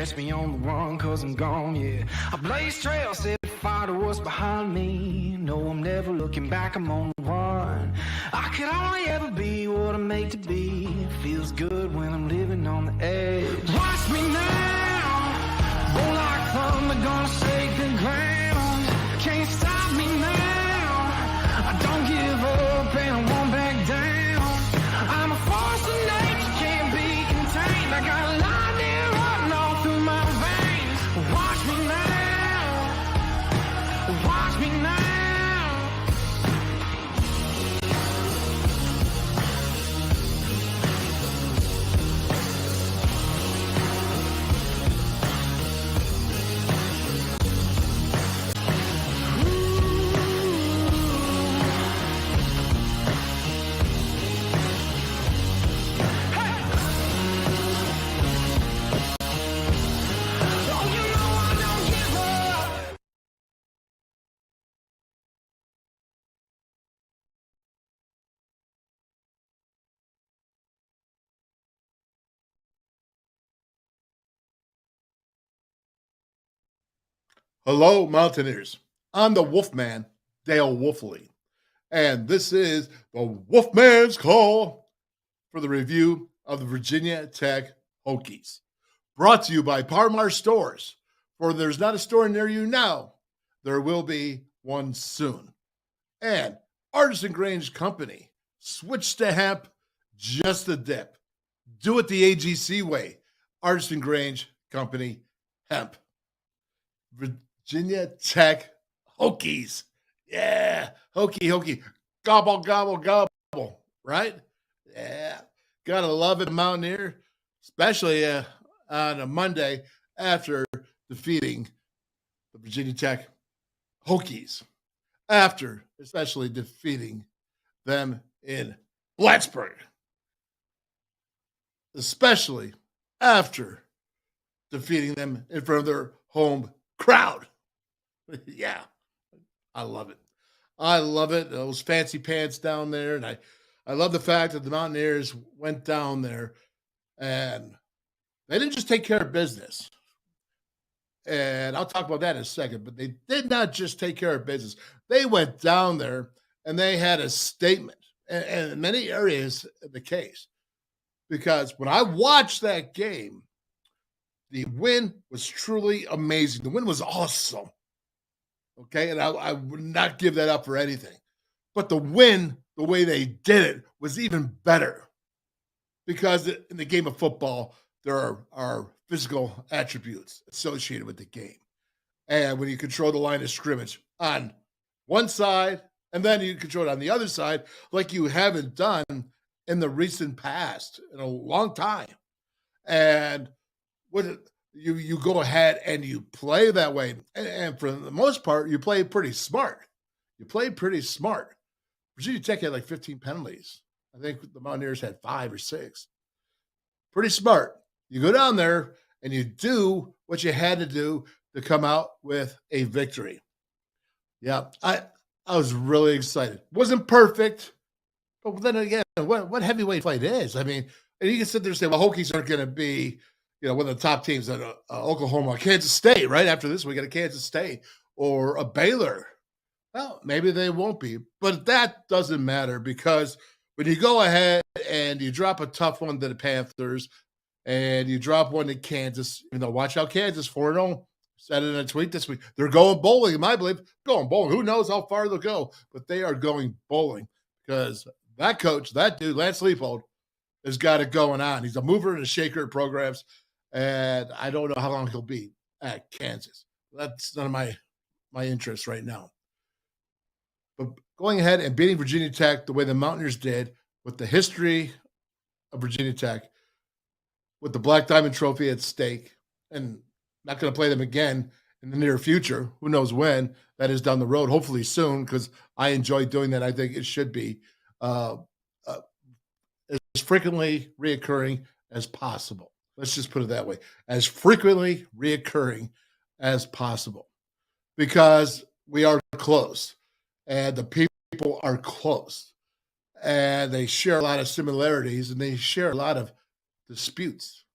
catch me on the run, cause I'm gone, yeah. I blaze trails, set fire to what's behind me. No, I'm never looking back, I'm on the run. I could only ever be what I'm made to be. It feels good when I'm living on the edge. Watch me now, roll like thunder, gonna shake the ground. Can't stop me now, I don't give up and I won't back down. I'm a force of nature, can't be contained. I got lightning running all through my veins. Watch me now, watch me now. Hello, Mountaineers. I'm the Wolfman, Dale Wolfley, and this is the Wolfman's Call for the review of the Virginia Tech Hokies. Brought to you by Parmar Stores. For there's not a store near you now, there will be one soon. And Artisan Grange Company. Switch to hemp, just a dip. Do it the AGC way. Artisan Grange Company, hemp. Virginia Tech Hokies. Yeah, Hokie. Gobble, gobble, gobble, right? Yeah, gotta love it, Mountaineer, especially on a Monday after defeating the Virginia Tech Hokies, after especially defeating them in Blacksburg, especially after defeating them in front of their home crowd. Yeah, I love it. I love it. Those fancy pants down there. And I love the fact that the Mountaineers went down there and they didn't just take care of business. And I'll talk about that in a second, but they did not just take care of business. They went down there and they had a statement, and in many areas the case. Because when I watched that game, the win was truly amazing. The win was awesome. Okay, and I would not give that up for anything. But the win, the way they did it, was even better. Because in the game of football, there are physical attributes associated with the game. And when you control the line of scrimmage on one side, and then you control it on the other side, like you haven't done in the recent past in a long time. And what you go ahead and you play that way. And for the most part, you play pretty smart. You play pretty smart. Virginia Tech had like 15 penalties. I think the Mountaineers had 5 or 6. Pretty smart. You go down there and you do what you had to do to come out with a victory. Yeah, I was really excited. Wasn't perfect, but then again, what heavyweight fight is? I mean, and you can sit there and say, well, Hokies aren't going to be, one of the top teams at Oklahoma, Kansas State, right? After this, we got a Kansas State or a Baylor. Well, maybe they won't be, but that doesn't matter because when you go ahead and you drop a tough one to the Panthers and you drop one to Kansas, watch out, Kansas 4-0. Said it in a tweet this week. They're going bowling, in my belief. Going bowling. Who knows how far they'll go, but they are going bowling because that coach, that dude, Lance Leopold, has got it going on. He's a mover and a shaker at programs. And I don't know how long he'll be at Kansas. That's none of my interest right now. But going ahead and beating Virginia Tech the way the Mountaineers did, with the history of Virginia Tech, with the Black Diamond Trophy at stake, and not going to play them again in the near future. Who knows when? That is down the road, hopefully soon, because I enjoy doing that. I think it should be as frequently reoccurring as possible. Let's just put it that way. As frequently reoccurring as possible. Because we are close. And the people are close. And they share a lot of similarities. And they share a lot of disputes.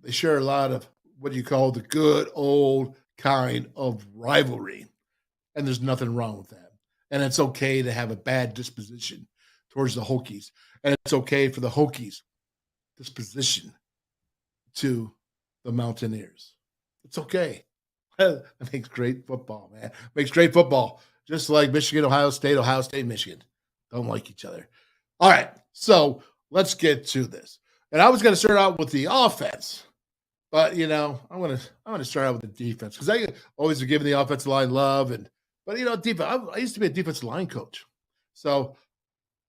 they share a lot of what you call the good old kind of rivalry. And there's nothing wrong with that. And it's okay to have a bad disposition towards the Hokies. And it's okay for the Hokies disposition to the Mountaineers. It's okay. It makes great football, man. Makes great football. Just like Michigan, Ohio State, Michigan. Don't like each other. All right. So let's get to this. And I was going to start out with the offense. But I'm gonna start out with the defense because I always give the offensive line love, but defense. I used to be a defensive line coach, so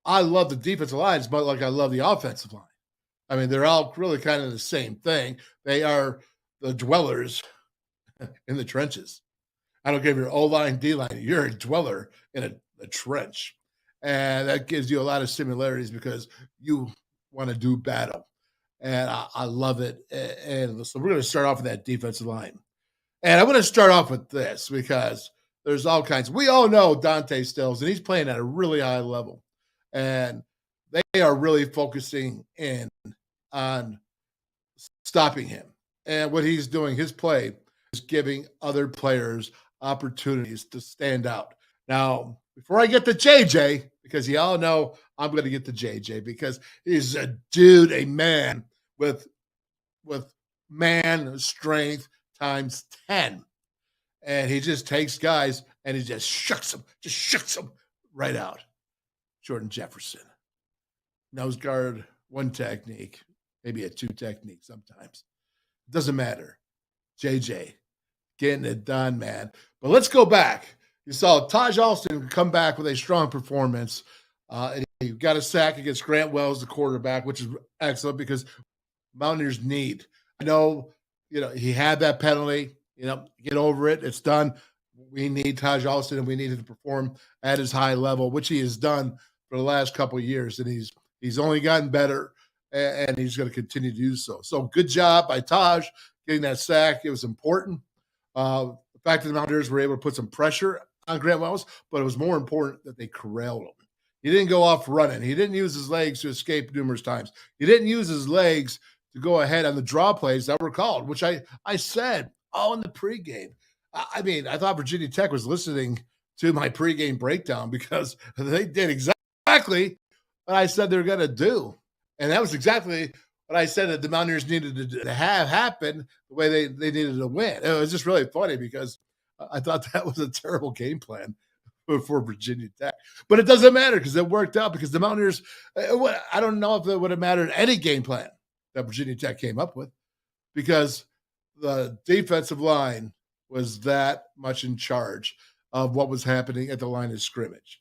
I love the defensive lines, but like I love the offensive line. I mean, they're all really kind of the same thing. They are the dwellers in the trenches. I don't care if you're O line, D line. You're a dweller in a trench, and that gives you a lot of similarities because you want to do battle. And I love it. And so we're going to start off with that defensive line. And I'm going to start off with this because there's all kinds. We all know Dante Stills, and he's playing at a really high level. And they are really focusing in on stopping him. And what he's doing, his play, is giving other players opportunities to stand out. Now, before I get to JJ, because y'all know I'm going to get to JJ because he's a dude, a man with man strength times 10. And he just takes guys and he just shucks them right out. Jordan Jefferson. Nose guard, one technique, maybe a two technique sometimes. It doesn't matter. JJ, getting it done, man. But let's go back. You saw Taj Alston come back with a strong performance. And he got a sack against Grant Wells, the quarterback, which is excellent because Mountaineers need. I know, he had that penalty. Get over it. It's done. We need Taj Alston, and we need him to perform at his high level, which he has done for the last couple of years. And he's only gotten better, and he's going to continue to do so. So good job by Taj getting that sack. It was important. The fact that the Mountaineers were able to put some pressure on Grant Wells, but it was more important that they corralled him. He didn't go off running. He didn't use his legs to escape numerous times. He didn't use his legs to go ahead on the draw plays that were called, which I said all in the pregame. I mean, I thought Virginia Tech was listening to my pregame breakdown because they did exactly what I said they were going to do. And that was exactly what I said that the Mountaineers needed to have happen the way they needed to win. It was just really funny because I thought that was a terrible game plan for Virginia Tech. But it doesn't matter because it worked out because the Mountaineers, I don't know if it would have mattered any game plan that Virginia Tech came up with because the defensive line was that much in charge of what was happening at the line of scrimmage.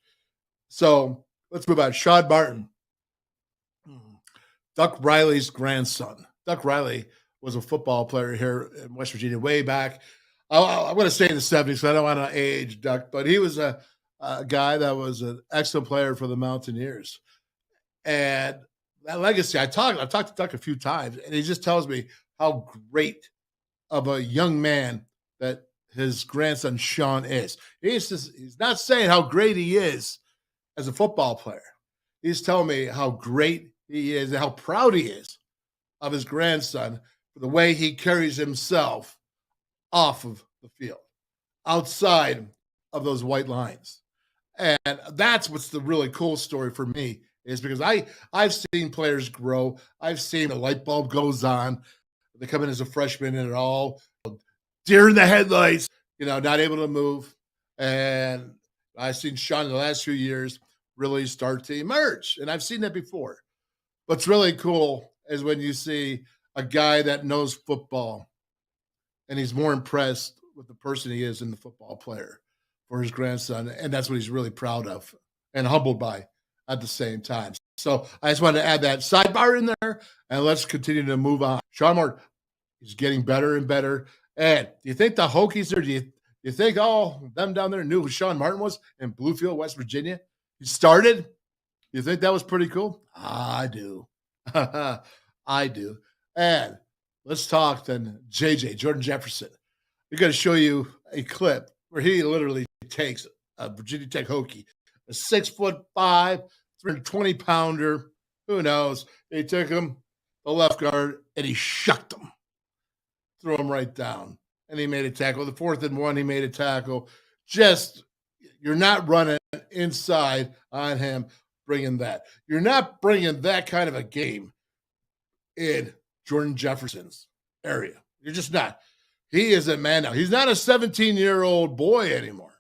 So let's move on. Sean Martin, Duck Riley's grandson. Duck Riley was a football player here in West Virginia way back. I'm going to say in the 70s, so I don't want to age Duck, but he was a guy that was an excellent player for the Mountaineers. And that legacy, I've talked to Duck a few times, and he just tells me how great of a young man that his grandson Sean is. He's not saying how great he is as a football player. He's telling me how great he is and how proud he is of his grandson for the way he carries himself off of the field, outside of those white lines. And that's what's the really cool story for me is because I've seen players grow. I've seen a light bulb goes on. They come in as a freshman and they're all deer in the headlights, not able to move. And I've seen Sean in the last few years really start to emerge. And I've seen that before. What's really cool is when you see a guy that knows football and he's more impressed with the person he is than the football player for his grandson. And that's what he's really proud of and humbled by at the same time. So I just wanted to add that sidebar in there, and let's continue to move on. Sean Martin is getting better and better. And do you think the Hokies are, do you think all them down there knew who Sean Martin was in Bluefield, West Virginia? He started. You think that was pretty cool? I do. I do. And let's talk then JJ, Jordan Jefferson. We're going to show you a clip where he literally takes a Virginia Tech Hokie, a 6'5", 320-pounder. Who knows? He took him, the left guard, and he shucked him. threw him right down. And he made a tackle. The 4th and 1, he made a tackle. Just, you're not running inside on him, bringing that. You're not bringing that kind of a game in Jordan Jefferson's area. You're just not. He is a man now. He's not a 17-year-old boy anymore.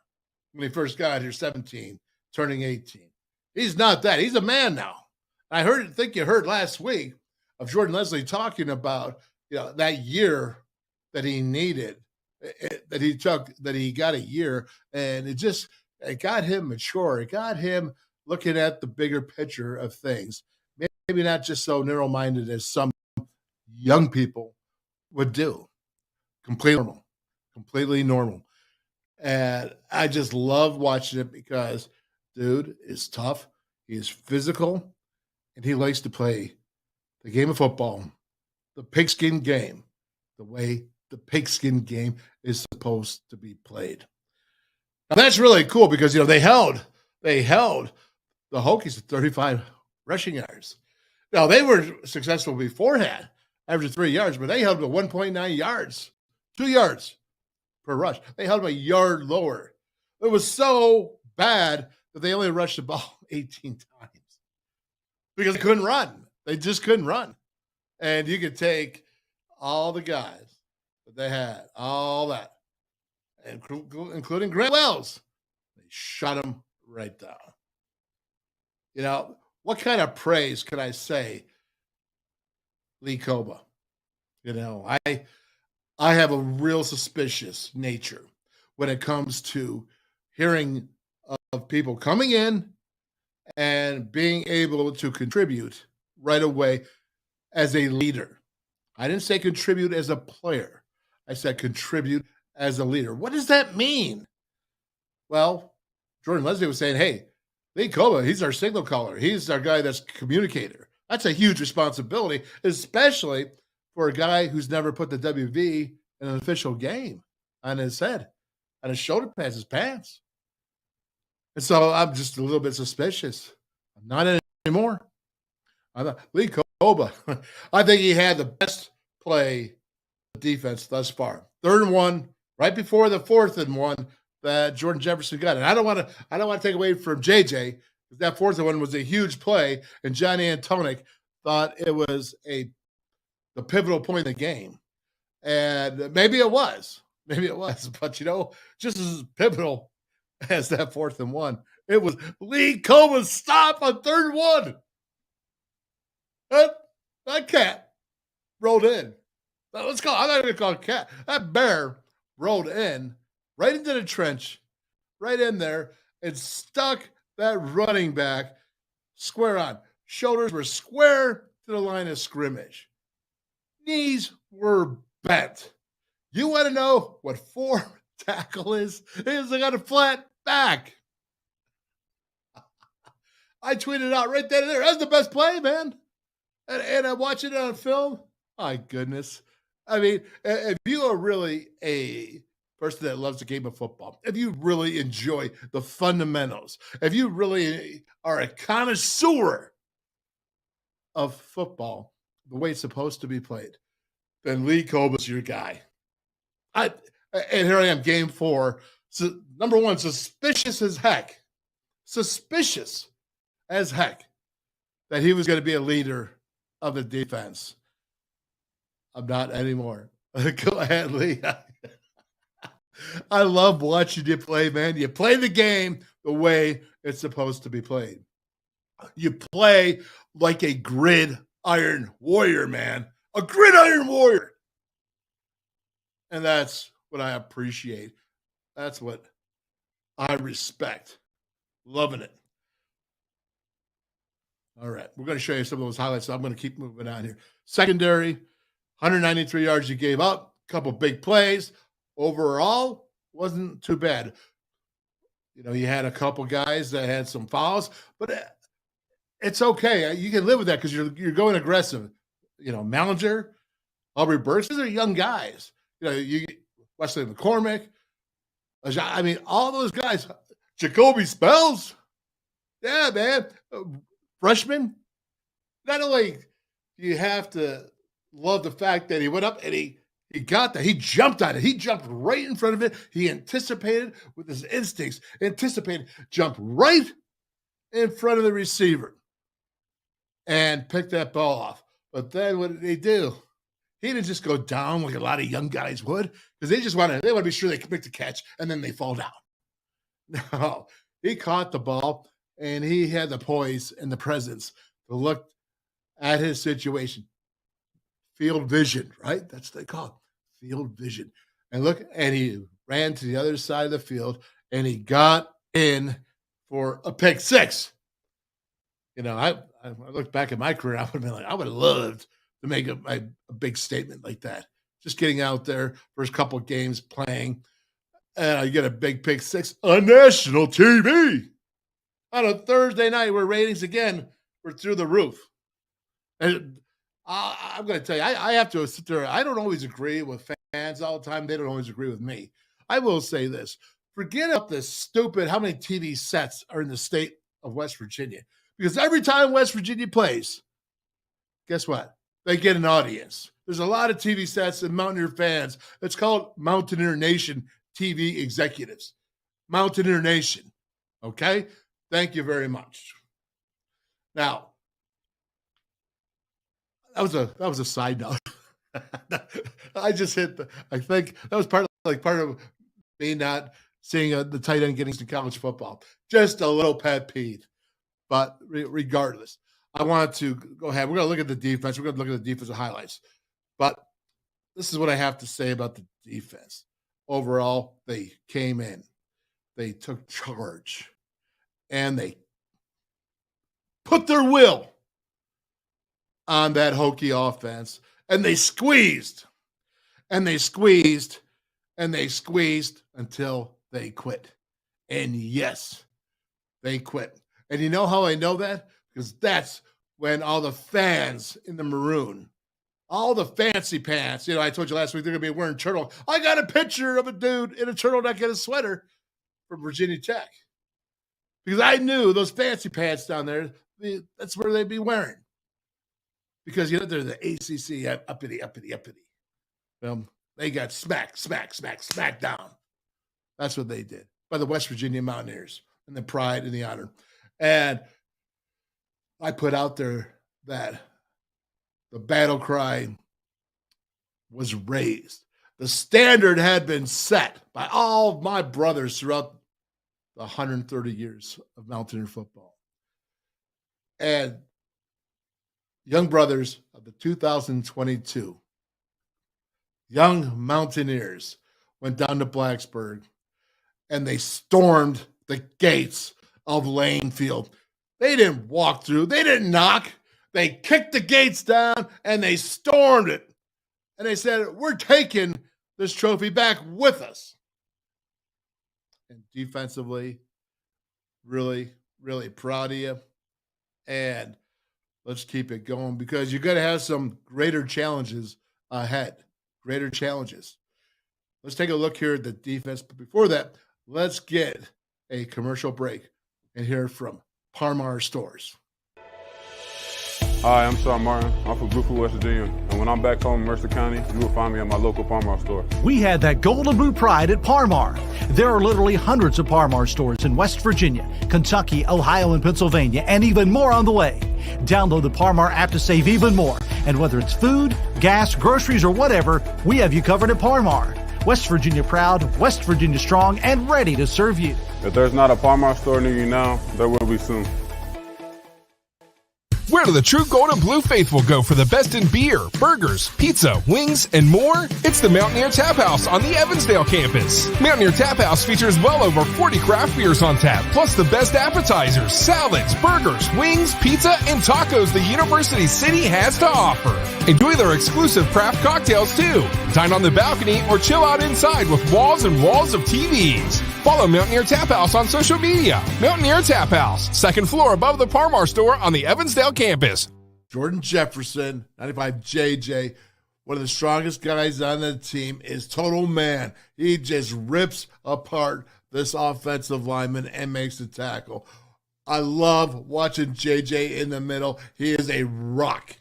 When he first got here, 17, turning 18. He's not that. He's a man now. I think you heard last week of Jordan Leslie talking about that year that he needed, that he got a year, and it got him mature. It got him looking at the bigger picture of things. Maybe not just so narrow-minded as some young people would do. Completely normal. And I just love watching it because dude is tough. He is physical, and he likes to play the game of football, the pigskin game, the way the pigskin game is supposed to be played. Now, that's really cool because they held the Hokies at 35 rushing yards. Now, they were successful beforehand, averaging 3 yards, but they held them to 1.9 yards, 2 yards per rush. They held them a yard lower. It was so bad that they only rushed the ball 18 times because they couldn't run. They just couldn't run. And you could take all the guys that they had, all that, including Grant Wells. They shut him right down. What kind of praise could I say Lee Koba? I have a real suspicious nature when it comes to hearing of people coming in and being able to contribute right away as a leader. I didn't say contribute as a player. I said contribute as a leader. What does that mean? Well, Jordan Leslie was saying, hey, Lee Koba, he's our signal caller. He's our guy that's communicator. That's a huge responsibility, especially for a guy who's never put the WV in an official game on his head, on his shoulder pads, his pants. And so I'm just a little bit suspicious. I'm not anymore. Lee Koba, I think he had the best play defense thus far. 3rd and 1, right before the 4th and 1 that Jordan Jefferson got. And I don't want to take away from JJ, because that 4th and 1 was a huge play, and Johnny Antonic thought it was the pivotal point in the game. And maybe it was, but just as pivotal as that 4th and 1, it was Lee Koba's stop on 3rd and 1. That cat rolled in. I'm not going to call it cat. That bear rolled in right into the trench, right in there, and stuck that running back square on. Shoulders were square to the line of scrimmage. Knees were bent. You want to know what form tackle is? They got a flat back. I tweeted out right then and there. That's the best play, man. And I'm watching it on film. My goodness. I mean, if you are really a person that loves the game of football, if you really enjoy the fundamentals, if you really are a connoisseur of football, the way it's supposed to be played, then Lee Koba's your guy. And here I am, game 4. So, number 1, suspicious as heck that he was going to be a leader of the defense. I'm not anymore. Go ahead, Lee. I love watching you play, man. You play the game the way it's supposed to be played. You play like a gridiron warrior, man. A gridiron warrior. And that's what I appreciate. That's what I respect. Loving it. All right. We're going to show you some of those highlights. So I'm going to keep moving on here. Secondary, 193 yards you gave up. A couple big plays. Overall, wasn't too bad. You had a couple guys that had some fouls, but it's okay. You can live with that because you're going aggressive. Malinger, Aubrey Burks, these are young guys. You Wesley McCormick. I mean, all those guys. Jacoby Spells. Yeah, man. Freshman. Not only do you have to love the fact that he went up and he He got that. He jumped on it. He jumped right in front of it. He anticipated with his instincts, jumped right in front of the receiver and picked that ball off. But then what did he do? He didn't just go down like a lot of young guys would, because they want to be sure they can make the catch and then they fall down. No, he caught the ball and he had the poise and the presence to look at his situation. Field vision, right? That's what they call it. Field vision. And he ran to the other side of the field and he got in for a pick six. I look back at my career, I would have been like, I would have loved to make a big statement like that. Just getting out there, first couple of games playing, and I get a big pick six on national TV on a Thursday night where ratings, again, were through the roof. And I'm going to tell you, I have to sit there. I don't always agree with fans all the time. They don't always agree with me. I will say this. Forget about this stupid how many TV sets are in the state of West Virginia. Because every time West Virginia plays, guess what? They get an audience. There's a lot of TV sets and Mountaineer fans. It's called Mountaineer Nation TV executives. Mountaineer Nation. Okay? Thank you very much. Now, that was a side note. I just I think that was part of me not seeing the tight end getting to college football. Just a little pet peeve. But regardless, I wanted to go ahead. We're going to look at the defense. We're going to look at the defensive highlights. But this is what I have to say about the defense. Overall, they came in. They took charge. And they put their will on that Hokie offense. And they squeezed. And they squeezed. And they squeezed until they quit. And yes, they quit. And you know how I know that? Because that's when all the fans in the maroon, all the fancy pants, I told you last week they're going to be wearing turtle. I got a picture of a dude in a turtleneck and a sweater from Virginia Tech. Because I knew those fancy pants down there, that's where they'd be wearing. Because, they're the ACC uppity. They got smack down. That's what they did by the West Virginia Mountaineers and the pride and the honor. And I put out there that the battle cry was raised. The standard had been set by all of my brothers throughout the 130 years of Mountaineer football. And young brothers of the 2022 young Mountaineers went down to Blacksburg and they stormed the gates of Lane Field. They didn't walk through. They didn't knock. They kicked the gates down and they stormed it. And they said, we're taking this trophy back with us. And defensively, really, really proud of you. And let's keep it going because you're going to have some greater challenges ahead. Greater challenges. Let's take a look here at the defense. But before that, let's get a commercial break and hear from Parmar Stores. Hi, I'm Sean Martin. I'm from Bluefield, West Virginia. And when I'm back home in Mercer County, you will find me at my local Parmar store. We had that gold and blue pride at Parmar. There are literally hundreds of Parmar stores in West Virginia, Kentucky, Ohio, and Pennsylvania, and even more on the way. Download the Parmar app to save even more. And whether it's food, gas, groceries, or whatever, we have you covered at Parmar. West Virginia proud, West Virginia strong, and ready to serve you. If there's not a Parmar store near you now, there will be soon. Where do the true gold and blue faithful go for the best in beer, burgers, pizza, wings, and more? It's the Mountaineer Tap House on the Evansdale campus. Mountaineer Tap House features well over 40 craft beers on tap, plus the best appetizers, salads, burgers, wings, pizza, and tacos the University City has to offer. Enjoy their exclusive craft cocktails too. Dine on the balcony or chill out inside with walls and walls of TVs. Follow Mountaineer Tap House on social media. Mountaineer Tap House, second floor above the Parmar store on the Evansdale campus. Jordan Jefferson, 95 JJ, one of the strongest guys on the team, is total man. He just rips apart this offensive lineman and makes the tackle. I love watching JJ in the middle. He is a rock.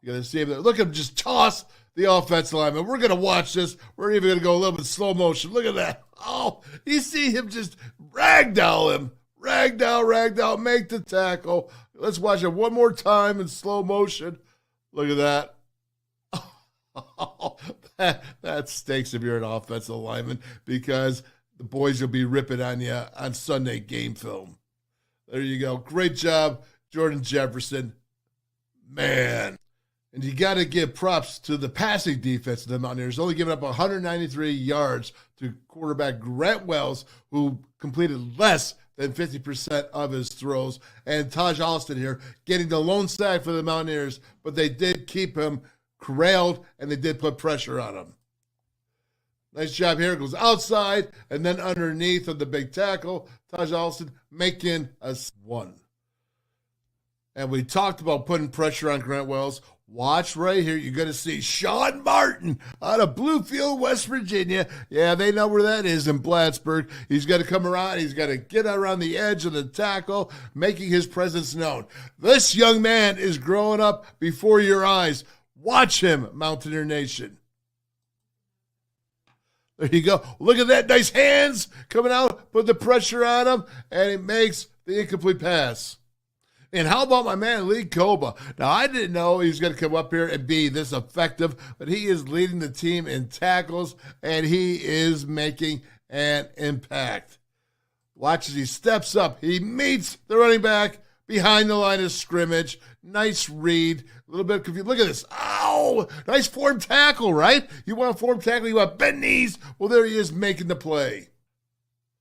You got to see him there. Look at him just toss the offensive lineman. We're going to watch this. We're even going to go a little bit slow motion. Look at that. Oh, you see him just ragdoll him. Ragdoll, make the tackle. Let's watch it one more time in slow motion. Look at that. Oh, that stinks if you're an offensive lineman, because the boys will be ripping on you on Sunday game film. There you go. Great job, Jordan Jefferson. Man. And you got to give props to the passing defense of the Mountaineers, only giving up 193 yards to quarterback Grant Wells, who completed less than 50% of his throws. And Taj Alston here getting the lone sack for the Mountaineers, but they did keep him corralled, and they did put pressure on him. Nice job here. It goes outside, and then underneath of the big tackle, Taj Alston making a 1. And we talked about putting pressure on Grant Wells. Watch right here. You're going to see Sean Martin out of Bluefield, West Virginia. Yeah, they know where that is in Plattsburgh. He's got to come around. He's got to get around the edge of the tackle, making his presence known. This young man is growing up before your eyes. Watch him, Mountaineer Nation. There you go. Look at that. Nice hands coming out. Put the pressure on him, and it makes the incomplete pass. And how about my man, Lee Koba? Now, I didn't know he was going to come up here and be this effective, but he is leading the team in tackles, and he is making an impact. Watch as he steps up. He meets the running back behind the line of scrimmage. Nice read. A little bit confused. Look at this. Ow! Nice form tackle, right? You want a form tackle? You want bend knees? Well, there he is making the play.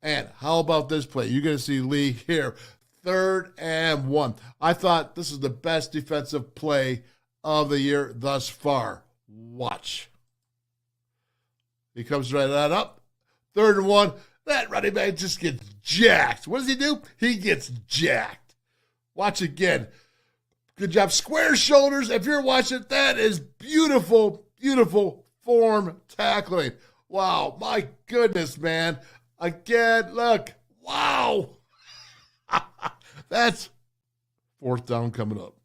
And how about this play? You're going to see Lee here. 3rd and 1. I thought this is the best defensive play of the year thus far. Watch. He comes right on up. 3rd and 1. That running back just gets jacked. What does he do? He gets jacked. Watch again. Good job. Square shoulders. If you're watching, that is beautiful, beautiful form tackling. Wow. My goodness, man. Again, look. Wow. That's 4th down coming up.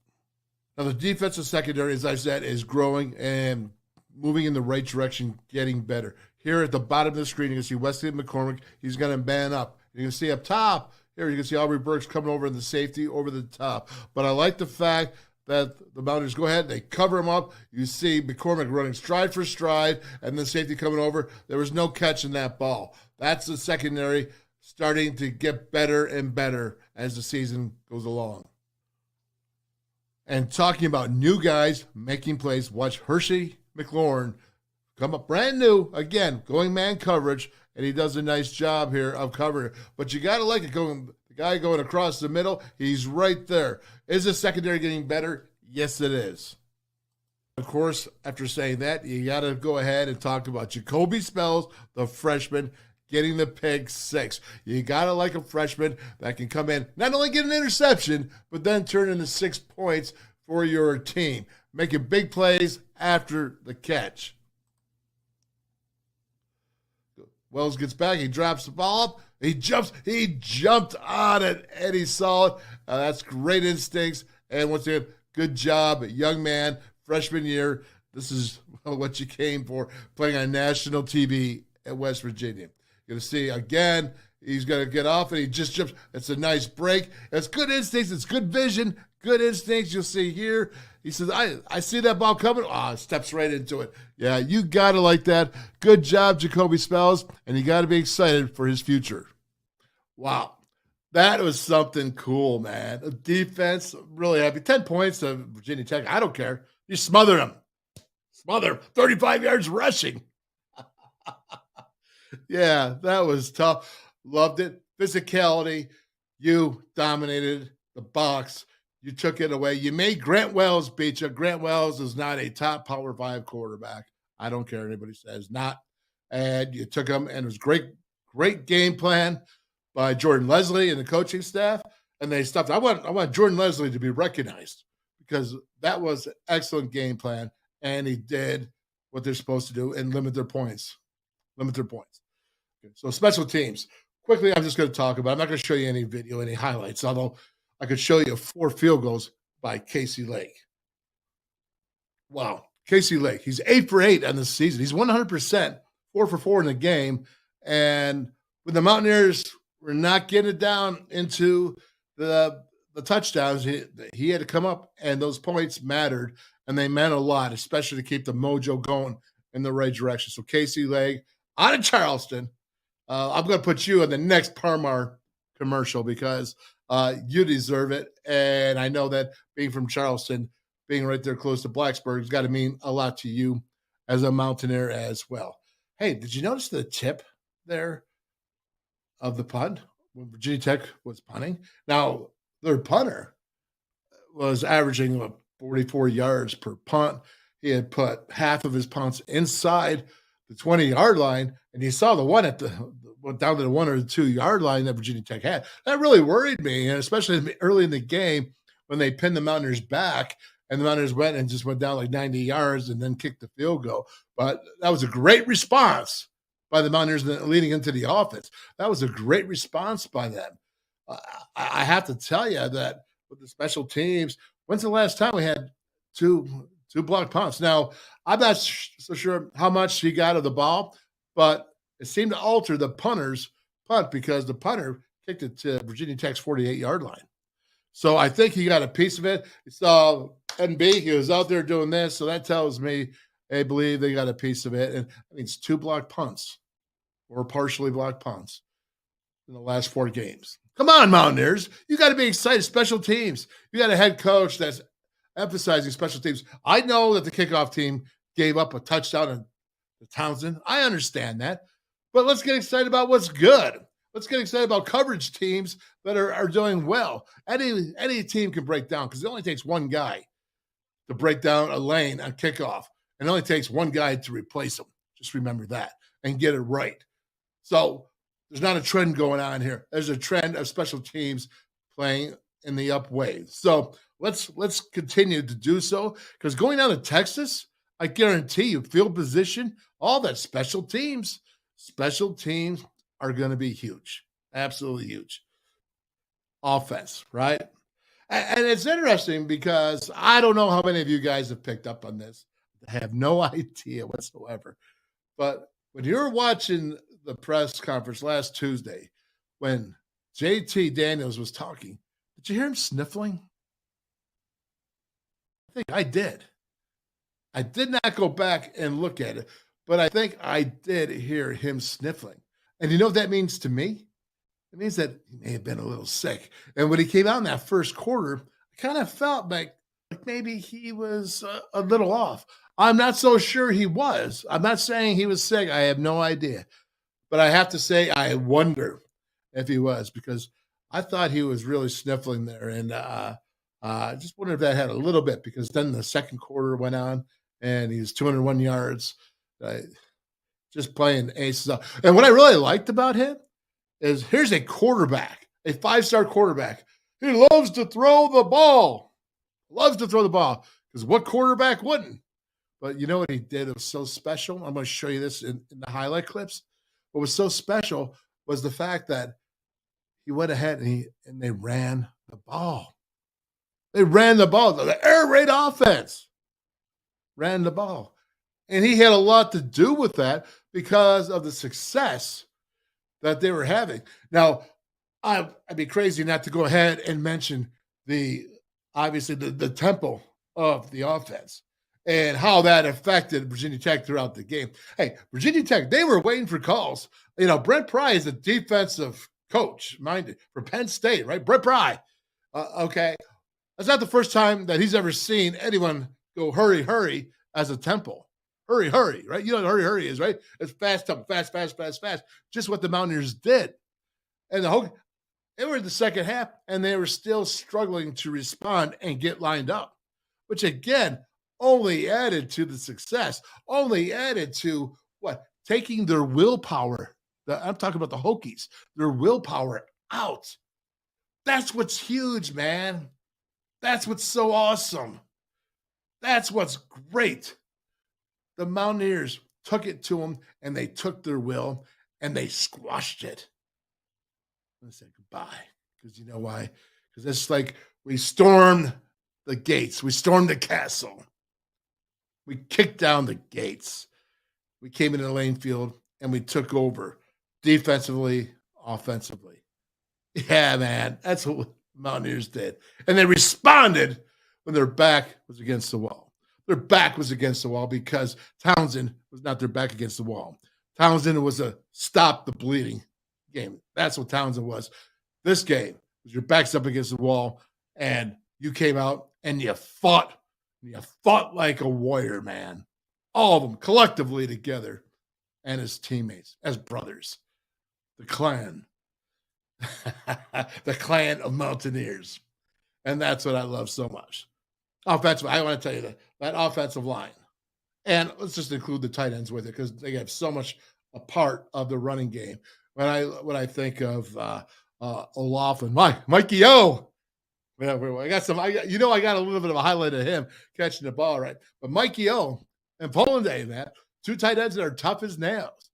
Now, the defensive secondary, as I said, is growing and moving in the right direction, getting better. Here at the bottom of the screen, you can see Wesley McCormick. He's going to man up. You can see up top, here you can see Aubrey Burks coming over in the safety over the top. But I like the fact that the Mountaineers go ahead, they cover him up. You see McCormick running stride for stride, and the safety coming over. There was no catch in that ball. That's the secondary starting to get better and better as the season goes along. And talking about new guys making plays, watch Hershey McLaurin come up brand new, again, going man coverage, and he does a nice job here of covering. But you got to like it, the guy going across the middle, he's right there. Is the secondary getting better? Yes, it is. Of course, after saying that, you got to go ahead and talk about Jacoby Spells, the freshman, getting the pick 6. You got to like a freshman that can come in, not only get an interception, but then turn into 6 points for your team, making big plays after the catch. Wells gets back. He drops the ball up. He jumped on it, and he's solid. That's great instincts. And once again, good job, young man, freshman year. This is what you came for, playing on national TV at West Virginia. You're going to see, again, he's going to get off, and he just jumps. It's a nice break. It's good instincts. It's good vision, good instincts. You'll see here. He says, I see that ball coming. Steps right into it. Yeah, you got to like that. Good job, Jacoby Spells, and you got to be excited for his future. Wow. That was something cool, man. The defense, really happy. 10 points to Virginia Tech. I don't care. You smothered them. 35 yards rushing. Yeah, that was tough. Loved it. Physicality. You dominated the box. You took it away. You made Grant Wells beat you. Grant Wells is not a top Power 5 quarterback. I don't care what anybody says. Not. And you took him, and it was great game plan by Jordan Leslie and the coaching staff. And they stopped. I want Jordan Leslie to be recognized because that was an excellent game plan, and he did what they're supposed to do and limit their points. Okay, so special teams. Quickly, I'm just going to talk about. I'm not going to show you any video, any highlights, although I could show you 4 field goals by Casey Lake. Wow. Casey Lake, he's 8 for 8 on the season. He's 100%, 4 for 4 in the game. And when the Mountaineers were not getting it down into the touchdowns, he had to come up, and those points mattered, and they meant a lot, especially to keep the mojo going in the right direction. So Casey Lake out of Charleston, I'm going to put you in the next Parmar commercial because you deserve it. And I know that being from Charleston, being right there close to Blacksburg has got to mean a lot to you as a Mountaineer as well. Hey, did you notice the tip there of the punt when Virginia Tech was punting? Now, their punter was averaging 44 yards per punt. He had put half of his punts inside the 20-yard line, and you saw the one down to the 1 or 2 yard line that Virginia Tech had. That really worried me, and especially early in the game when they pinned the Mountaineers back, and the Mountaineers went down like 90 yards and then kicked the field goal. But that was a great response by the Mountaineers leading into the offense. That was a great response by them. I have to tell you that with the special teams, when's the last time we had two blocked punts? Now, I'm not so sure how much he got of the ball, but it seemed to alter the punter's punt because the punter kicked it to Virginia Tech's 48-yard line. So I think he got a piece of it. He saw NB, he was out there doing this, so that tells me they believe they got a piece of it. And that means 2 blocked punts or partially blocked punts in the last 4 games. Come on, Mountaineers. You got to be excited. Special teams. You got a head coach that's emphasizing special teams. I know that the kickoff team gave up a touchdown to Townsend. I understand that. But let's get excited about what's good. Let's get excited about coverage teams that are doing well. Any team can break down because it only takes one guy to break down a lane on kickoff. And it only takes one guy to replace him. Just remember that and get it right. So there's not a trend going on here. There's a trend of special teams playing in the up way. So let's continue to do so because going down to Texas, I guarantee you, field position, all that special teams are going to be huge. Absolutely huge. Offense, right? And it's interesting because I don't know how many of you guys have picked up on this. I have no idea whatsoever. But when you're watching the press conference last Tuesday, when JT Daniels was talking, did you hear him sniffling? I think I did. I did not go back and look at it, but I think I did hear him sniffling. And you know what that means to me? It means that he may have been a little sick. And when he came out in that first quarter, I kind of felt like maybe he was a little off. I'm not so sure he was. I'm not saying he was sick. I have no idea. But I have to say I wonder if he was because I thought he was really sniffling there. And I just wonder if that had a little bit because then the second quarter went on and he was 201 yards. Just playing aces up. And what I really liked about him is here's a quarterback, a 5-star quarterback. He loves to throw the ball. Loves to throw the ball. Because what quarterback wouldn't? But you know what he did? It was so special. I'm going to show you this in the highlight clips. What was so special was the fact that he went ahead and they ran the ball. They ran the ball. The air raid offense ran the ball. And he had a lot to do with that because of the success that they were having. Now, I'd be crazy not to go ahead and mention the tempo of the offense and how that affected Virginia Tech throughout the game. Hey, Virginia Tech, they were waiting for calls. You know, Brent Pry is a defensive coach, mind it, for Penn State, right? Brent Pry. Okay. That's not the first time that he's ever seen anyone go hurry, hurry as a tempo. Hurry, hurry, right? You know what hurry is, right? It's fast, tempo, fast, fast, fast, fast. Just what the Mountaineers did. And they were in the second half, and they were still struggling to respond and get lined up, which, again, only added to the success, only added to what? Taking their willpower. I'm talking about the Hokies, their willpower out. That's what's huge, man. That's what's so awesome. That's what's great. The Mountaineers took it to them, and they took their will, and they squashed it. I said goodbye, because you know why? Because it's like we stormed the gates. We stormed the castle. We kicked down the gates. We came into the lane field and we took over defensively, offensively. Yeah, man, that's what Mountaineers did. And they responded when their back was against the wall. Their back was against the wall because Townsend was not their back against the wall. Townsend was a stop the bleeding game. That's what Townsend was. This game was your back's up against the wall, and you came out and you fought. You fought like a warrior, man. All of them collectively together and as teammates, as brothers. The clan. The clan of Mountaineers. And that's what I love so much. Offensive, I want to tell you that offensive line. And let's just include the tight ends with it because they have so much a part of the running game. When I think of Olaf and Mikey O, I got a little bit of a highlight of him catching the ball, right? But Mikey O and Poland Day, man, two tight ends that are tough as nails.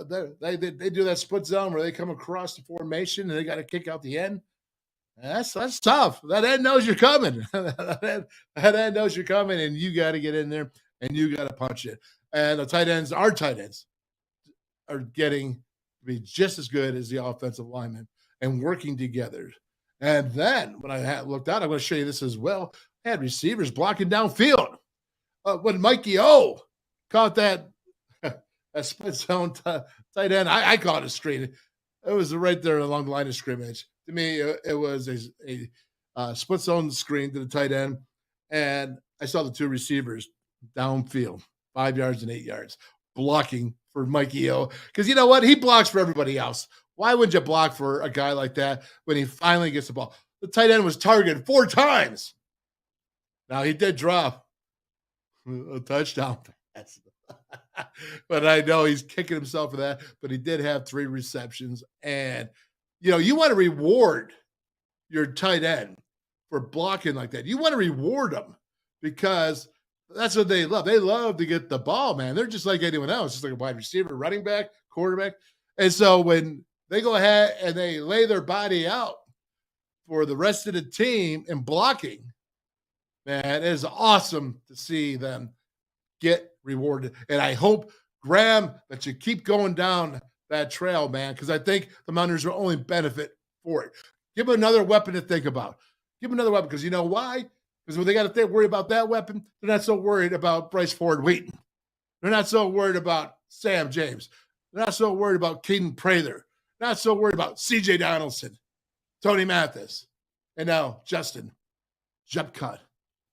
They do that split zone where they come across the formation and they got to kick out the end. That's tough. That end knows you're coming. that end knows you're coming, and you got to get in there and you got to punch it. And our tight ends are getting to be just as good as the offensive linemen and working together. And then when I looked out, I'm going to show you this as well. I had receivers blocking downfield. When Mikey O caught that split zone tight end, I caught it straight. It was right there along the line of scrimmage. To me, it was a split zone screen to the tight end, and I saw the two receivers downfield, 5 yards and 8 yards, blocking for Mikey O. Because you know what? He blocks for everybody else. Why wouldn't you block for a guy like that when he finally gets the ball? The tight end was targeted 4 times. Now, he did drop a touchdown pass. But I know he's kicking himself for that. But he did have 3 receptions. And, you want to reward your tight end for blocking like that. You want to reward them because that's what they love. They love to get the ball, man. They're just like anyone else, just like a wide receiver, running back, quarterback. And so when they go ahead and they lay their body out for the rest of the team in blocking, man, it is awesome to see them get rewarded. And I hope, Graham, that you keep going down that trail, man, because I think the Mountaineers will only benefit for it. Give them another weapon to think about. Give them another weapon because you know why? Because when they got to worry about that weapon, they're not so worried about Bryce Ford Wheaton. They're not so worried about Sam James. They're not so worried about Caden Prather. Not so worried about C.J. Donaldson, Tony Mathis, and now Justin Jump Cut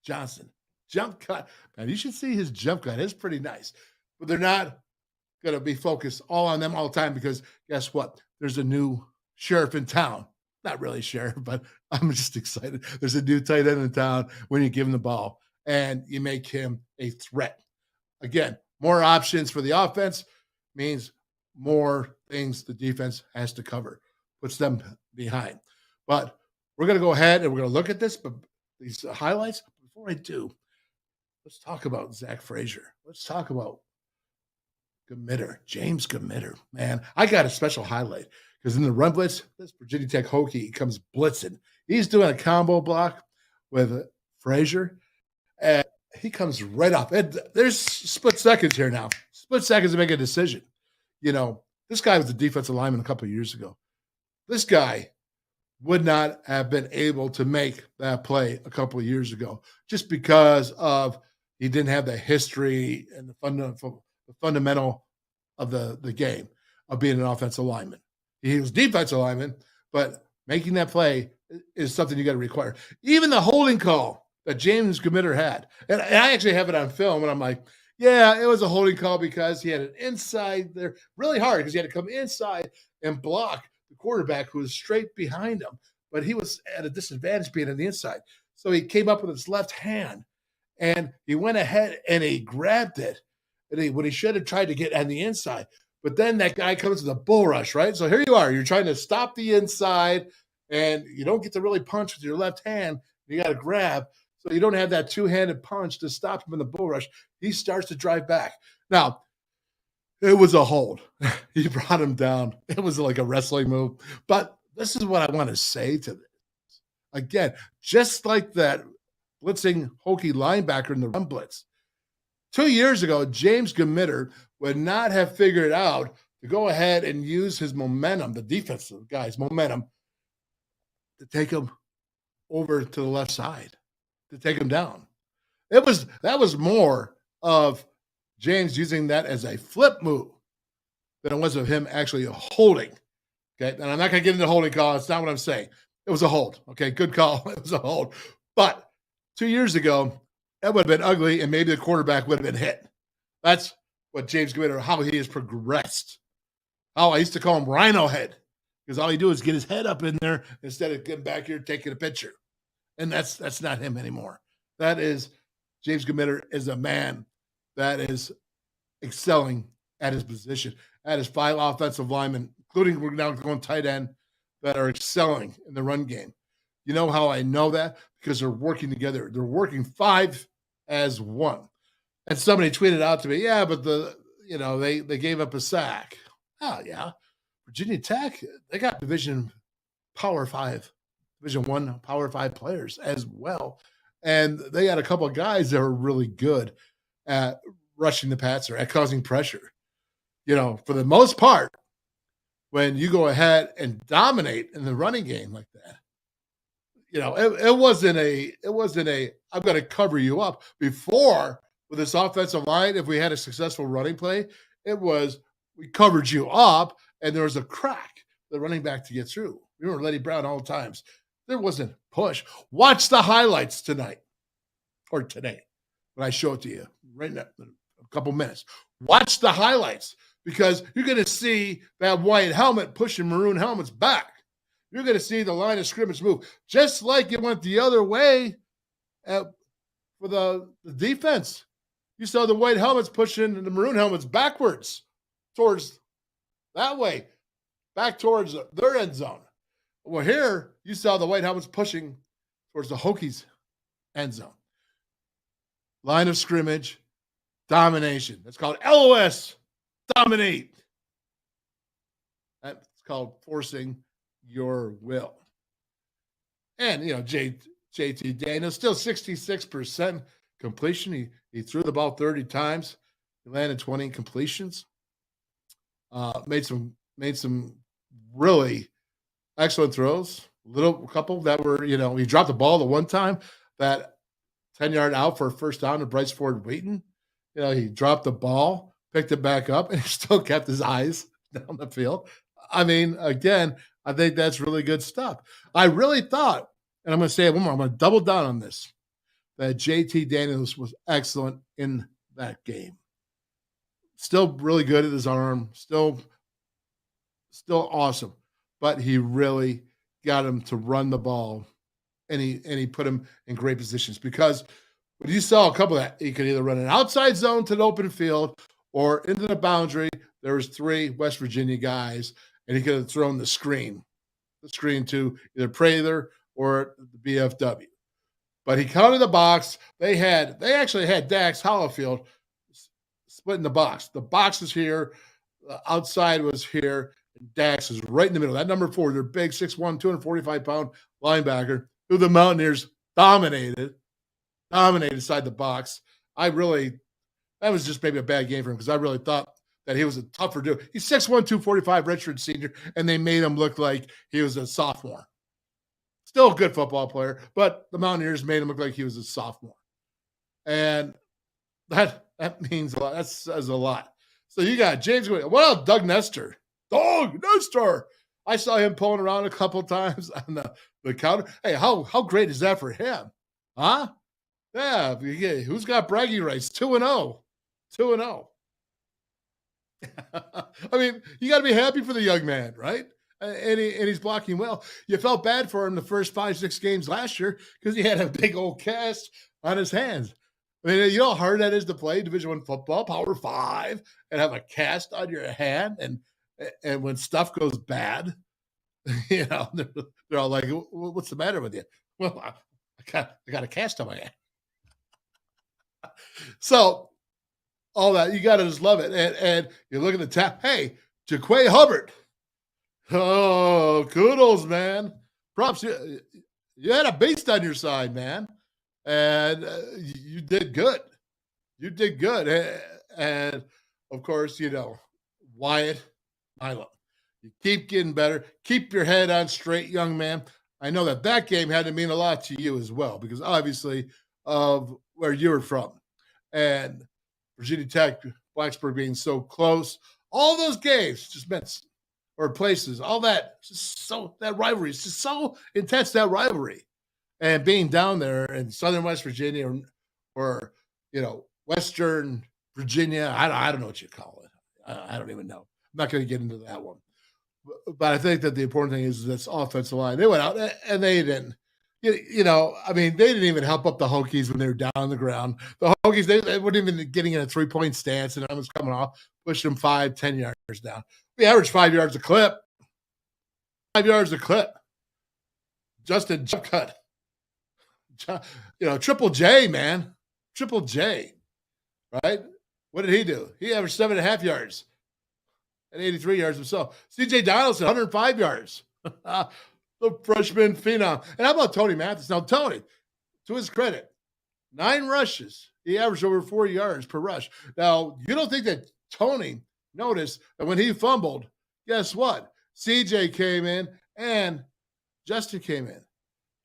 Johnson. Jump cut. Man, you should see his jump cut. It's pretty nice. But they're not going to be focused all on them all the time because guess what? There's a new sheriff in town. Not really sheriff, but I'm just excited. There's a new tight end in town when you give him the ball and you make him a threat. Again, more options for the offense means more things the defense has to cover, puts them behind. But we're going to go ahead and we're going to look at this, but these highlights. Before I do, let's talk about Zach Frazier. Let's talk about James Gamitter. Man, I got a special highlight because in the run blitz, this Virginia Tech Hokie comes blitzing. He's doing a combo block with Frazier, and he comes right off. And there's split seconds here now. Split seconds to make a decision. This guy was a defensive lineman a couple of years ago. This guy would not have been able to make that play a couple of years ago just because of he didn't have the history and the fundamental of the game of being an offensive lineman. He was defensive lineman, but making that play is something you got to require. Even the holding call that James Gamitter had, and I actually have it on film, and I'm like, yeah, it was a holding call because he had an inside there really hard because he had to come inside and block the quarterback who was straight behind him, but he was at a disadvantage being on the inside. So he came up with his left hand, and he went ahead and he grabbed it, and when he should have tried to get on the inside. But then that guy comes to the bull rush, right? So here you are. You're trying to stop the inside, and you don't get to really punch with your left hand. You got to grab. So you don't have that two-handed punch to stop him in the bull rush. He starts to drive back. Now, it was a hold. He brought him down. It was like a wrestling move. But this is what I want to say to this. Again, just like that blitzing Hokie linebacker in the run blitz, 2 years ago, James Gamitter would not have figured out to go ahead and use his momentum, the defensive guy's momentum, to take him over to the left side, to take him down. That was more of James using that as a flip move than it was of him actually holding. Okay, and I'm not going to get into holding call. It's not what I'm saying. It was a hold. Okay, good call. It was a hold. But 2 years ago, that would have been ugly, and maybe the quarterback would have been hit. That's what James Gamitter, how he has progressed. How I used to call him Rhino Head, because all he do is get his head up in there instead of getting back here taking a picture. And that's not him anymore. That is James Gamitter is a man that is excelling at his position. At his 5 offensive linemen, including we're now going tight end, that are excelling in the run game. You know how I know that? Because they're working together. They're working 5 as 1. And somebody tweeted out to me, yeah, but they gave up a sack. Oh, yeah. Virginia Tech, they got Division 1 Power 5 players as well. And they had a couple of guys that were really good at rushing the passer, at causing pressure. For the most part, when you go ahead and dominate in the running game like that, it wasn't a I'm going to cover you up. Before, with this offensive line, if we had a successful running play, it was we covered you up and there was a crack, the running back to get through. We were Letty Brown all the times. There wasn't push. Watch the highlights tonight or today when I show it to you right now in a couple minutes. Watch the highlights because you're going to see that white helmet pushing maroon helmets back. You're going to see the line of scrimmage move, just like it went the other way for the defense. You saw the white helmets pushing the maroon helmets backwards towards that way, back towards their end zone. Well, here you saw the white helmets pushing towards the Hokies' end zone. Line of scrimmage, domination. That's called LOS, dominate. That's called forcing your will. And, JT Daniels, still 66% completion. He threw the ball 30 times. He landed 20 completions. Made some really excellent throws. A couple that were, he dropped the ball the one time, that 10-yard out for a first down to Bryce Ford Wheaton. He dropped the ball, picked it back up, and he still kept his eyes down the field. I mean, again, I think that's really good stuff. I really thought, and I'm going to say it one more, I'm going to double down on this, that JT Daniels was excellent in that game. Still really good at his arm, still awesome. But he really got him to run the ball, and he put him in great positions because when you saw a couple of that, he could either run an outside zone to the open field or into the boundary. There was 3 West Virginia guys, and he could have thrown the screen to either Prather or the BFW. But he counted the box. They actually had Dax Hollifield splitting the box. The box is here. The outside was here. And Dax is right in the middle. That number 4, their big 6'1", 245-pound linebacker, who the Mountaineers dominated inside the box. That was just maybe a bad game for him because I really thought that he was a tougher dude. He's 6'1", 245, redshirt senior, and they made him look like he was a sophomore. Still a good football player, but the Mountaineers made him look like he was a sophomore. And that means a lot. That says a lot. So you got James. What else? Doug Nestor. I saw him pulling around a couple times on the counter. Hey, how great is that for him? Huh? Yeah. Who's got bragging rights? 2-0. 2-0. I mean, you got to be happy for the young man, right? And he's blocking well. You felt bad for him the first 5-6 games last year because he had a big old cast on his hands. I mean, you know how hard that is to play Division I football, Power 5, and have a cast on your hand, and when stuff goes bad, they're all like, "What's the matter with you?" Well, I got a cast on my hand. So all that, you got to just love it. And you look at the tap. Hey, Jaquay Hubbard. Oh, kudos, man. Props. You had a beast on your side, man. And you did good. You did good. And of course, Wyatt, Milo. You keep getting better. Keep your head on straight, young man. I know that game had to mean a lot to you as well, because obviously of where you were from. And Virginia Tech, Blacksburg being so close. All those games just meant, or places, all that, that rivalry is just so intense, that rivalry. And being down there in southern West Virginia or Western Virginia, I don't know what you call it. I don't even know. I'm not going to get into that one. But I think that the important thing is this offensive line. They went out and they didn't, they didn't even help up the Hokies when they were down on the ground. The Hokies, they weren't even getting in a 3-point stance, and I was coming off, pushing them 5-10 yards down. We averaged 5 yards a clip. 5 yards a clip. Justin jump cut. Triple J, man. Triple J. Right? What did he do? He averaged 7.5 yards and 83 yards himself. CJ Donaldson, 105 yards. The freshman phenom. And how about Tony Mathis? Now, Tony, to his credit, 9 rushes. He averaged over 4 yards per rush. Now, you don't think that Tony noticed that when he fumbled, guess what? CJ came in and Justin came in.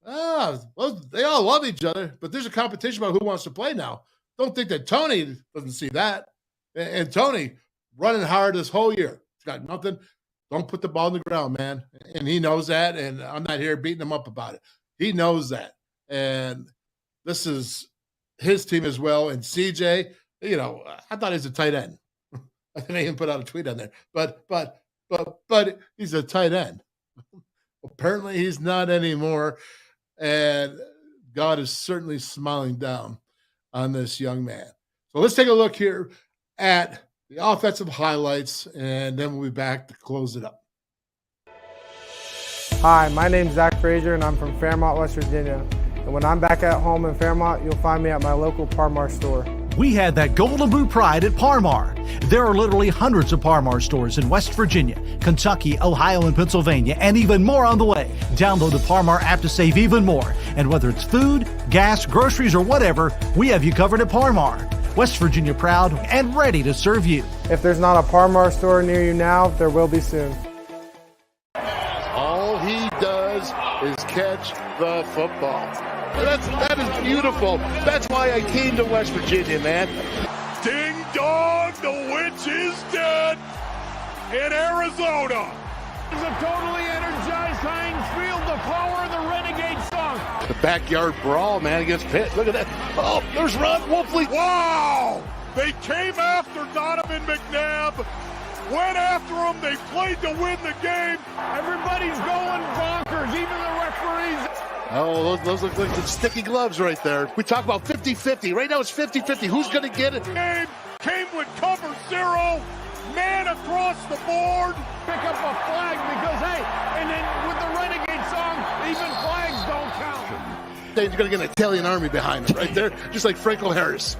Well, they all love each other, but there's a competition about who wants to play now. Don't think that Tony doesn't see that. And Tony running hard this whole year. He's got nothing. Don't put the ball on the ground, man. And he knows that, and I'm not here beating him up about it. He knows that. And this is his team as well. And CJ, I thought he was a tight end. I think I even put out a tweet on there. But he's a tight end. Apparently he's not anymore. And God is certainly smiling down on this young man. So let's take a look here at the offensive highlights, and then we'll be back to close it up. Hi, my name's Zach Frazier, and I'm from Fairmont, West Virginia. And when I'm back at home in Fairmont, you'll find me at my local Parmar store. We had that golden boot pride at Parmar. There are literally hundreds of Parmar stores in West Virginia, Kentucky, Ohio, and Pennsylvania, and even more on the way. Download the Parmar app to save even more. And whether it's food, gas, groceries, or whatever, we have you covered at Parmar. West Virginia proud and ready to serve you. If there's not a Parmar store near you now, there will be soon. All he does is catch the football. That is beautiful. That's why I came to West Virginia, man. Ding dong, the witch is dead in Arizona. It's a totally energized Heinz Field, the power of the Renegade song. The backyard brawl, man, against Pitt. Look at that. Oh, there's Ron Wolfley. Wow! They came after Donovan McNabb, went after him, they played to win the game. Everybody's going bonkers, even the referees. Oh, those look like some sticky gloves right there. We talk about 50-50. Right now it's 50-50. Who's going to get it? Game came with cover 0, man across the board. Pick up a flag because, hey, and then with the Renegade song, even flags don't count. They're going to get an Italian army behind them right there, just like Franco Harris.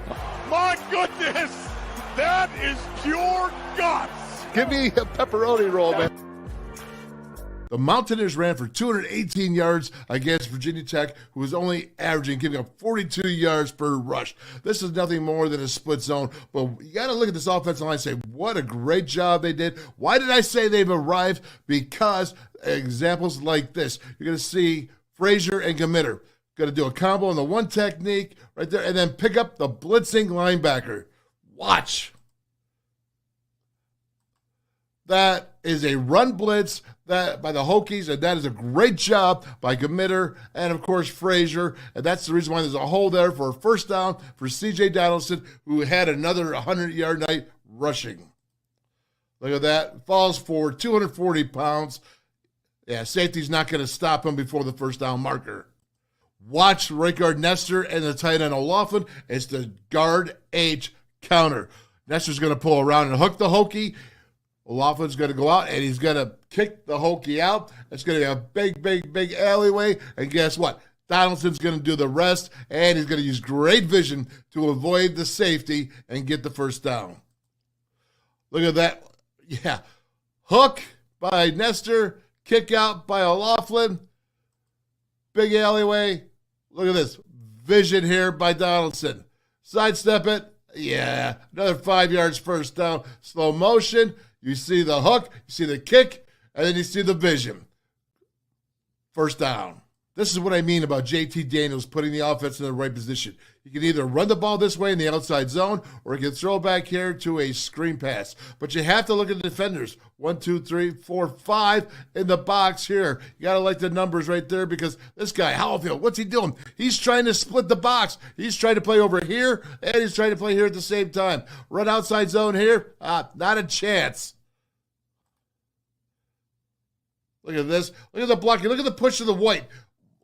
My goodness, that is pure guts. Give me a pepperoni roll, man. The Mountaineers ran for 218 yards against Virginia Tech, who was only giving up 42 yards per rush. This is nothing more than a split zone, but you got to look at this offensive line and say, what a great job they did. Why did I say they've arrived? Because examples like this, you're going to see Frazier and Gamitter going to do a combo on the one technique right there, and then pick up the blitzing linebacker. Watch. That is a run blitz that by the Hokies, and that is a great job by Gamitter and, of course, Frazier. And that's the reason why there's a hole there for a first down for C.J. Donaldson, who had another 100-yard night rushing. Look at that. Falls for 240 pounds. Yeah, safety's not going to stop him before the first down marker. Watch right guard Nestor and the tight end O'Laughlin. It's the guard H counter. Nestor's going to pull around and hook the Hokie. O'Loughlin's going to go out, and he's going to kick the Hokie out. It's going to be a big, big, big alleyway. And guess what? Donaldson's going to do the rest, and he's going to use great vision to avoid the safety and get the first down. Look at that. Yeah. Hook by Nestor. Kick out by O'Laughlin. Big alleyway. Look at this. Vision here by Donaldson. Sidestep it. Yeah, another 5 yards first down. Slow motion. You see the hook, you see the kick, and then you see the vision. First down. This is what I mean about JT Daniels putting the offense in the right position. He can either run the ball this way in the outside zone, or he can throw back here to a screen pass. But you have to look at the defenders. 1, 2, 3, 4, 5 in the box here. You got to like the numbers right there, because this guy, Howfield, what's he doing? He's trying to split the box. He's trying to play over here, and he's trying to play here at the same time. Run outside zone here? Not a chance. Look at this. Look at the blocking. Look at the push of the white.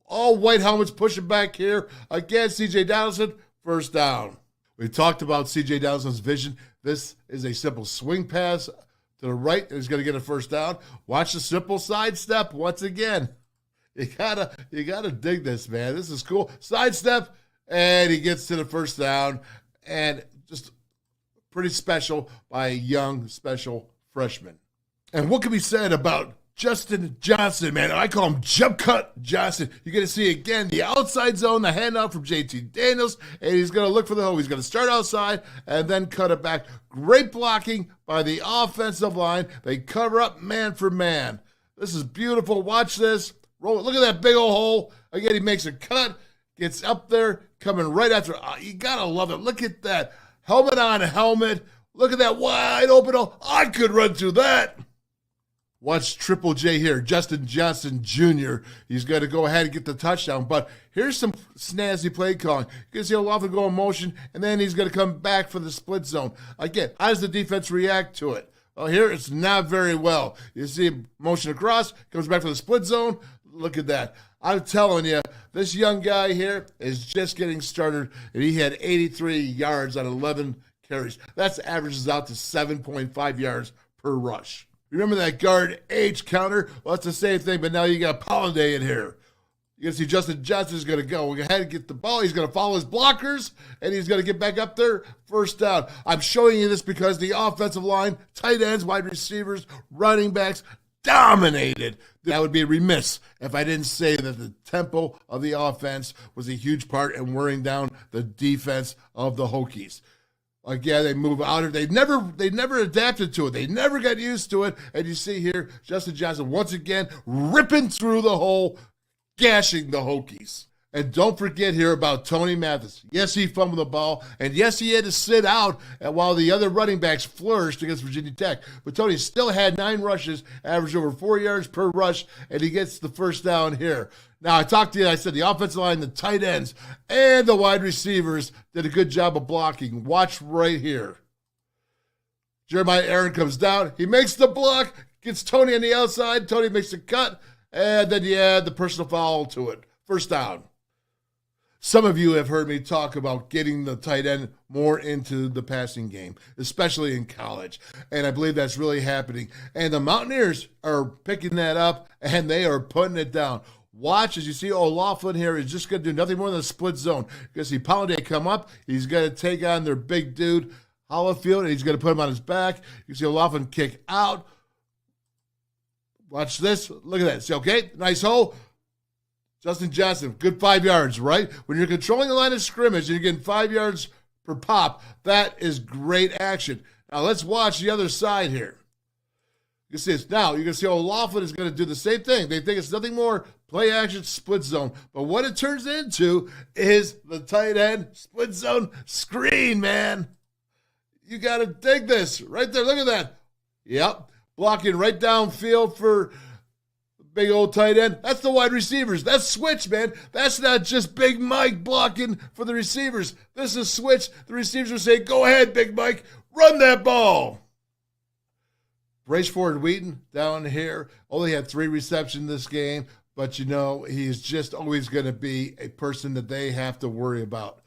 All white helmets pushing back here. Again, C.J. Donaldson, first down. We talked about C.J. Donaldson's vision. This is a simple swing pass to the right, and he's going to get a first down. Watch the simple sidestep once again. You gotta dig this, man. This is cool. Sidestep, and he gets to the first down, and just pretty special by a young, special freshman. And what can be said about Justin Johnson, man? I call him Jump Cut Johnson. You're going to see again the outside zone, the handoff from JT Daniels, and he's going to look for the hole. He's going to start outside and then cut it back. Great blocking by the offensive line. They cover up man for man. This is beautiful. Watch this. Roll it. Look at that big old hole. Again, he makes a cut, gets up there, coming right after. You got to love it. Look at that. Helmet on helmet. Look at that wide open hole. I could run through that. Watch Triple J here, Justin Johnson Jr. He's got to go ahead and get the touchdown. But here's some snazzy play calling. You can see he'll often go in motion, and then he's going to come back for the split zone. Again, how does the defense react to it? Well, here it's not very well. You see him motion across, comes back for the split zone. Look at that. I'm telling you, this young guy here is just getting started, and he had 83 yards on 11 carries. That averages out to 7.5 yards per rush. Remember that guard H counter? Well, that's the same thing, but now you got Polliday in here. You can see Justin Johnson's going to go ahead and get the ball. He's going to follow his blockers, and he's going to get back up there. First down. I'm showing you this because the offensive line, tight ends, wide receivers, running backs, dominated. That would be remiss if I didn't say that the tempo of the offense was a huge part in wearing down the defense of the Hokies. Again, they move out. They never adapted to it. They never got used to it. And you see here, Justin Johnson once again ripping through the hole, gashing the Hokies. And don't forget here about Tony Mathis. Yes, he fumbled the ball, and yes, he had to sit out while the other running backs flourished against Virginia Tech. But Tony still had 9 rushes, averaged over 4 yards per rush, and he gets the first down here. Now, I talked to you, I said the offensive line, the tight ends, and the wide receivers did a good job of blocking. Watch right here. Jeremiah Aaron comes down. He makes the block, gets Tony on the outside. Tony makes a cut, and then you add the personal foul to it. First down. Some of you have heard me talk about getting the tight end more into the passing game, especially in college. And I believe that's really happening. And the Mountaineers are picking that up, and they are putting it down. Watch as you see O'Laughlin here is just going to do nothing more than a split zone. You can see Polliday come up. He's going to take on their big dude, Hollowfield, and he's going to put him on his back. You can see O'Laughlin kick out. Watch this. Look at that. See, okay, nice hole. Justin Johnson, good 5 yards, right? When you're controlling the line of scrimmage and you're getting 5 yards per pop, that is great action. Now let's watch the other side here. You can see this. Now you can see O'Laughlin is going to do the same thing. They think it's nothing more play action split zone. But what it turns into is the tight end split zone screen, man. You got to dig this right there. Look at that. Yep. Blocking right downfield for big old tight end. That's the wide receivers. That's switch, man. That's not just Big Mike blocking for the receivers. This is switch. The receivers will say, go ahead, Big Mike. Run that ball. Braceford Wheaton down here only had 3 receptions this game, but you know, he's just always going to be a person that they have to worry about.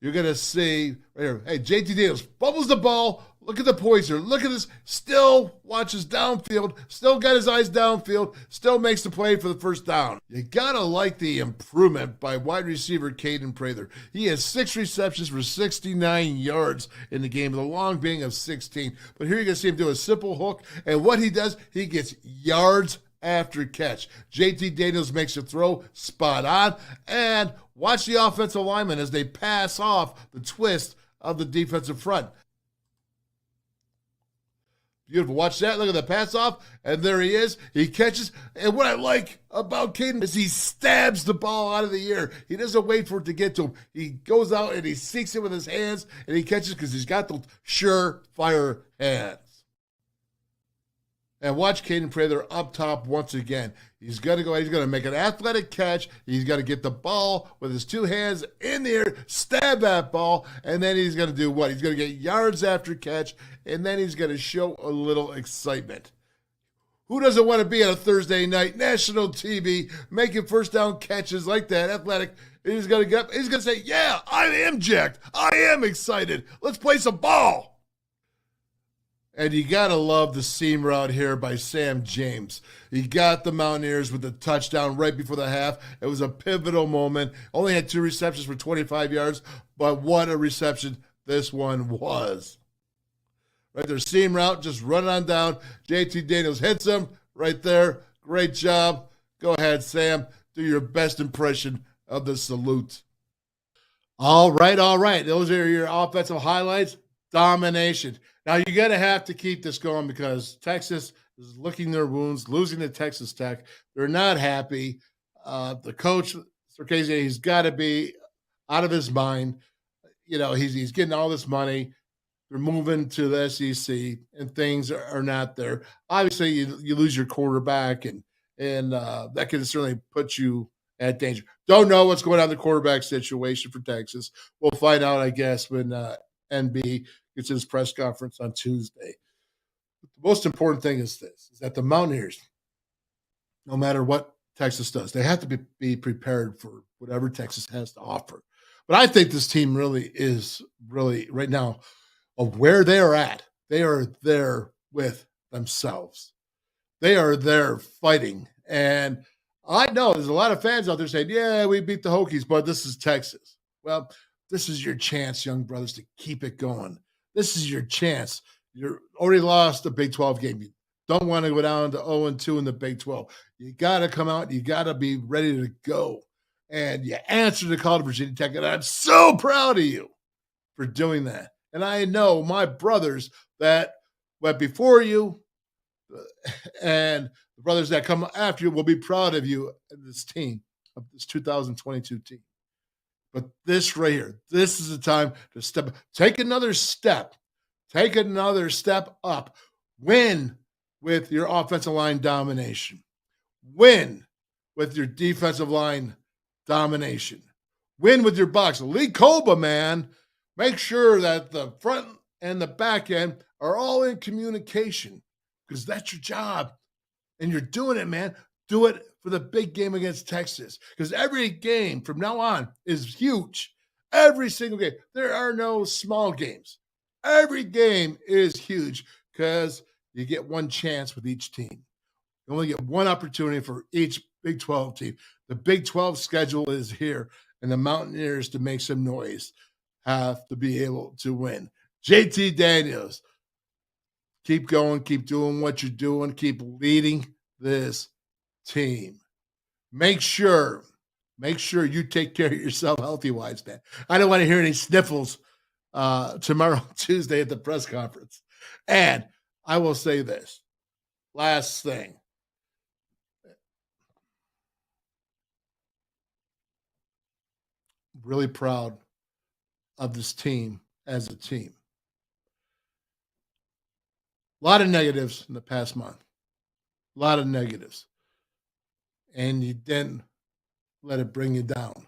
You're going to see right here, hey, JT Daniels bubbles the ball. Look at the poise here. Look at this. Still watches downfield. Still got his eyes downfield. Still makes the play for the first down. You got to like the improvement by wide receiver Caden Prather. He has 6 receptions for 69 yards in the game, with a long being of 16. But here you're going to see him do a simple hook. And what he does, he gets yards after catch. JT Daniels makes a throw spot on. And watch the offensive linemen as they pass off the twist of the defensive front. Beautiful. Watch that. Look at the pass off. And there he is. He catches. And what I like about Caden is he stabs the ball out of the air. He doesn't wait for it to get to him. He goes out and he seeks it with his hands and he catches because he's got the surefire hands. And watch Caden Prather up top once again. He's going to go, he's going to make an athletic catch. He's going to get the ball with his two hands in the air, stab that ball, and then he's going to do what? He's going to get yards after catch, and then he's going to show a little excitement. Who doesn't want to be on a Thursday night, national TV, making first down catches like that, athletic? He's going to get up, he's going to say, yeah, I am jacked. I am excited. Let's play some ball. And you got to love the seam route here by Sam James. He got the Mountaineers with the touchdown right before the half. It was a pivotal moment. Only had 2 receptions for 25 yards, but what a reception this one was. Right there, seam route, just run on down. JT Daniels hits him right there. Great job. Go ahead, Sam. Do your best impression of the salute. All right. Those are your offensive highlights. Domination. Now, you're going to have to keep this going because Texas is licking their wounds, losing to Texas Tech. They're not happy. The coach, Sarkisian, he's got to be out of his mind. You know, he's getting all this money. They're moving to the SEC, and things are not there. Obviously, you lose your quarterback, and that can certainly put you at danger. Don't know what's going on in the quarterback situation for Texas. We'll find out, I guess, when NB gets his press conference on Tuesday. But the most important thing is this, is that the Mountaineers, no matter what Texas does, they have to be prepared for whatever Texas has to offer. But I think this team is right now of where they're at. They are there with themselves. They are there fighting. And I know there's a lot of fans out there saying, yeah, we beat the Hokies, but this is Texas. Well, this is your chance, young brothers, to keep it going. This is your chance. You're already lost a Big 12 game. You don't want to go down to 0-2 in the Big 12. You got to come out. You got to be ready to go. And you answered the call to Virginia Tech, and I'm so proud of you for doing that. And I know my brothers that went before you and the brothers that come after you will be proud of you and this team, of this 2022 team. But this right here, this is the time to take another step up, win with your offensive line domination, win with your defensive line domination, win with your box. Lee Koba, man, make sure that the front and the back end are all in communication because that's your job. And you're doing it, man. Do it for the big game against Texas because every game from now on is huge. Every single game. There are no small games. Every game is huge because you get one chance with each team. You only get one opportunity for each Big 12 team. The Big 12 schedule is here, and the Mountaineers, to make some noise, have to be able to win. JT Daniels, keep going, keep doing what you're doing, keep leading this team. Make sure you take care of yourself healthy-wise, man. I don't want to hear any sniffles tomorrow, Tuesday, at the press conference. And I will say this, last thing. Really proud of this team as a team. A lot of negatives in the past month. A lot of negatives. And you didn't let it bring you down.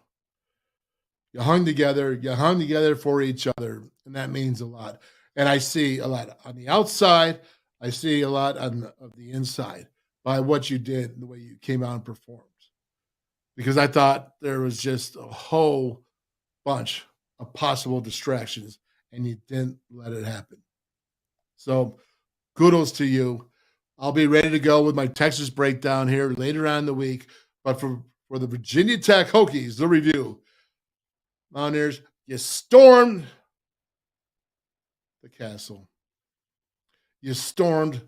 You hung together for each other, and that means a lot. And I see a lot on the outside. I see a lot of the inside by what you did and the way you came out and performed. Because I thought there was just a whole bunch of possible distractions, and you didn't let it happen. So kudos to you. I'll be ready to go with my Texas breakdown here later on in the week. But for the Virginia Tech Hokies, the review, Mountaineers, you stormed the castle. You stormed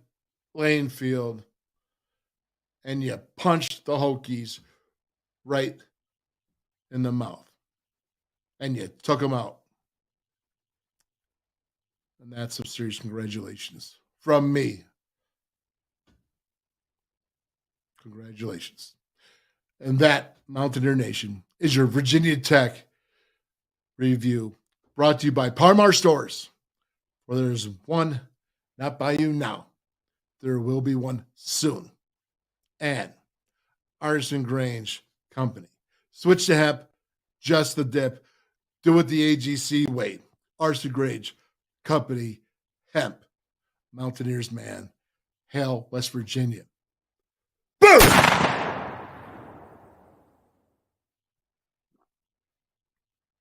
Lane Field, and you punched the Hokies right in the mouth. And you took them out. And that's some serious congratulations from me. Congratulations. And that, Mountaineer Nation, is your Virginia Tech review brought to you by Parmar Stores. Where there's one, not by you now. There will be one soon. And Artisan Grange Company. Switch to hemp, just the dip. Do it the AGC way. Artisan Grange Company, hemp. Mountaineers, man. Hail, West Virginia. Boom!